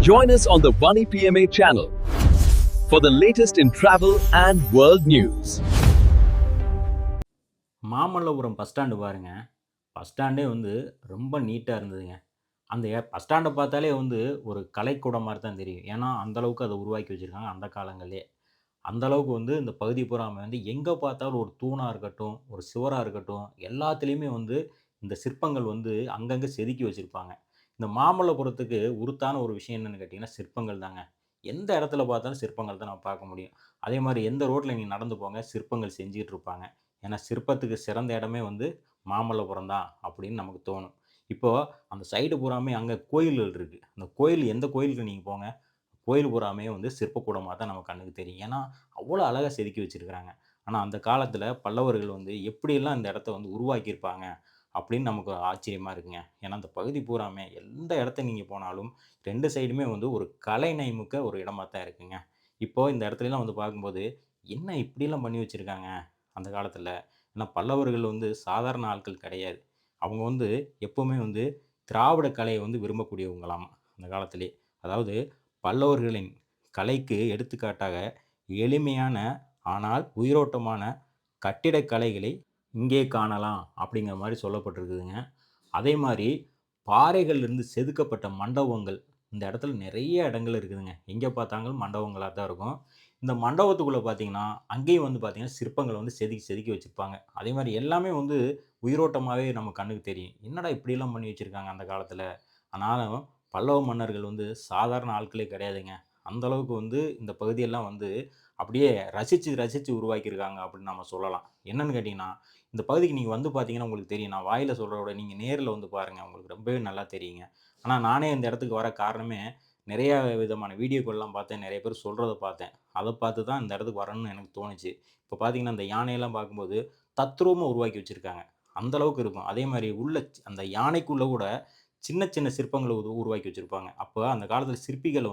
Join us on the Vani PMA channel for the latest in travel and world news. Mamallapuram bus stand பாருங்க. Bus ஸ்டாண்டே ரொம்ப நீட்டா இருந்ததுங்க. அந்த bus ஸ்டாண்ட பார்த்தாலே ஒரு கலைக்கூடம் மாரி தான் தெரியும். ஏன்னா, அந்த அளவுக்கு அத உருவாக்கி வச்சிருக்காங்க அந்த காலங்கள்லயே. அந்த அளவுக்கு இந்த பகுதி பூராமே எங்க பார்த்தாலும் ஒரு தூணா இருக்கட்டும், ஒரு சுவரா இருக்கட்டும், எல்லாத்துலயுமே இந்த சிற்பங்கள் அங்கங்க செதுக்கி வச்சிருப்பாங்க. இந்த மாமல்லபுரத்துக்கு உருத்தான ஒரு விஷயம் என்னன்னு கேட்டீங்கன்னா, சிற்பங்கள் தாங்க. எந்த இடத்துல பார்த்தாலும் சிற்பங்கள் தான் நம்ம பார்க்க முடியும். அதே மாரி எந்த ரோட்ல நீங்க நடந்து போங்க, சிற்பங்கள் செஞ்சுகிட்டு இருப்பாங்க. ஏன்னா, சிற்பத்துக்கு சிறந்த இடமே மாமல்லபுரம் தான் அப்படின்னு நமக்கு தோணும். இப்போ அந்த சைடு பூராமே அங்க கோயில்கள் இருக்கு. அந்த கோயில் எந்த கோயிலுக்கு நீங்க போங்க, கோயில் பூராமே சிற்பக்கூடமா தான் நம்ம கண்ணுக்கு தெரியும். ஏன்னா, அவ்வளோ அழகா செதுக்கி வச்சிருக்கிறாங்க. ஆனா, அந்த காலத்தில பல்லவர்கள் எப்படியெல்லாம் இந்த இடத்த உருவாக்கியிருப்பாங்க அப்படின்னு நமக்கு ஆச்சரியமா இருக்குங்க. ஏன்னா, அந்த பகுதி பூராமே எந்த இடத்த நீங்க போனாலும் 2 சைடுமே ஒரு கலைநயமிக்க ஒரு இடமா தான் இருக்குங்க. இப்போ இந்த இடத்துலலாம் பார்க்கும்போது, என்ன இப்படிலாம் பண்ணி வச்சிருக்காங்க அந்த காலத்தில. ஏன்னா பல்லவர்கள் சாதாரண ஆட்கள் கிடையாது. அவங்க எப்பவுமே திராவிட கலைய விரும்பக்கூடியவங்களாமா அந்த காலத்திலேயே. அதாவது பல்லவர்களின் கலைக்கு எடுத்துக்காட்டாக எளிமையான ஆனால் உயிரோட்டமான கட்டிடக்கலைகளை இங்கே காணலாம் அப்படிங்கிற மாரி சொல்லப்பட்டிருக்குதுங்க. அதே மாரி பாறைகள்லேருந்து செதுக்கப்பட்ட மண்டபங்கள் இந்த இடத்துல நெறைய இடங்கள் இருக்குதுங்க. எங்கே பார்த்தாலும் மண்டபங்களா தான் இருக்கும். இந்த மண்டபத்துக்குள்ள பார்த்தீங்கன்னா, அங்கேயும் பார்த்தீங்கன்னா, சிற்பங்கள செதுக்கி செதுக்கி வச்சிருப்பாங்க. அதே மாரி எல்லாமே உயிரோட்டமாவே நம்ம கண்ணுக்கு தெரியும். என்னடா இப்படிலாம் பண்ணி வச்சிருக்காங்க அந்த காலத்தில. ஆனாலும் பல்லவ மன்னர்கள் சாதாரண ஆட்களே கிடையாதுங்க. அந்த அளவுக்கு இந்த பகுதியெல்லாம் அப்படியே ரசிச்சு, ரசிச்சு உருவாக்கியிருக்காங்க அப்படின்னு நம்ம சொல்லலாம். என்னன்னு கேட்டீங்கன்னா, இந்த பகுதிக்கு நீங்க பார்த்தீங்கன்னா உங்களுக்கு தெரியும். நான் வாயில சொல்றத விட நீங்க நேர்ல பாருங்க. உங்களுக்கு ரொம்பவே நல்லா தெரியுங்க. ஆனா நானே இந்த இடத்துக்கு வர காரணமே நெறைய விதமான வீடியோக்கள்லாம் பார்த்தேன். நெறைய பேர் சொல்றத பார்த்தேன். அத பார்த்து தான் இந்த இடத்துக்கு வரணும்னு எனக்கு தோணுச்சு. இப்போ பார்த்தீங்கன்னா, அந்த யானையெல்லாம் பார்க்கும்போது தத்ரூவமா உருவாக்கி வச்சிருக்காங்க. அந்த அளவுக்கு இருக்கும். அதே மாரி உள்ள அந்த யானைக்குள்ள கூட சின்ன சின்ன சிற்பங்கள உருவாக்கி வச்சிருப்பாங்க. அப்ப அந்த காலத்தில சிற்பிகள்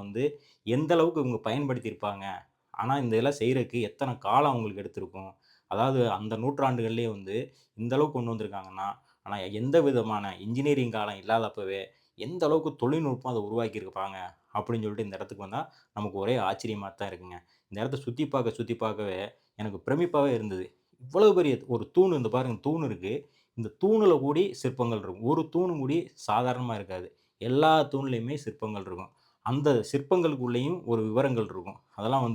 எந்த அளவுக்கு இவங்க பயன்படுத்தியிருப்பாங்க. ஆனா, இந்த இதெல்லாம் செய்றதுக்கு எத்தன காலம் அவங்களுக்கு எடுத்திருக்கும். அதாவது அந்த நூற்றாண்டுகள்லயே இந்த அளவுக்கு கொண்டு வந்திருக்காங்கன்னா, ஆனா எந்த விதமான இன்ஜினியரிங் காலம் இல்லாதப்பவே எந்த அளவுக்கு தொழில்நுட்பம் அத உருவாக்கியிருப்பாங்க அப்படின்னு சொல்லிட்டு இந்த இடத்துக்கு வந்தா நமக்கு ஒரே ஆச்சரியமா தான் இருக்குங்க. இந்த இடத்த சுத்தி பார்க்க சுத்தி பார்க்கவே எனக்கு பிரமிப்பாவே இருந்தது. இவ்வளவு பெரிய ஒரு தூண் இந்த பாருங்க தூண் இருக்கு. இந்த தூணுல கூடி சிற்பங்கள் இருக்கும். ஒரு தூணு கூடி சாதாரணமா இருக்காது. எல்லா தூண்லயுமே சிற்பங்கள் இருக்கும். அந்த சிற்பங்களுக்குள்ளேயும் ஒரு விவரங்கள் இருக்கும். அதெல்லாம்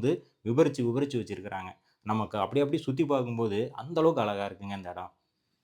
விவரிச்சு விவரிச்சு வச்சிருக்கிறாங்க. நமக்கு அப்படி அப்படி சுத்தி பார்க்கும்போது அந்த அளவுக்கு அழகா இருக்குங்க இந்த இடம்.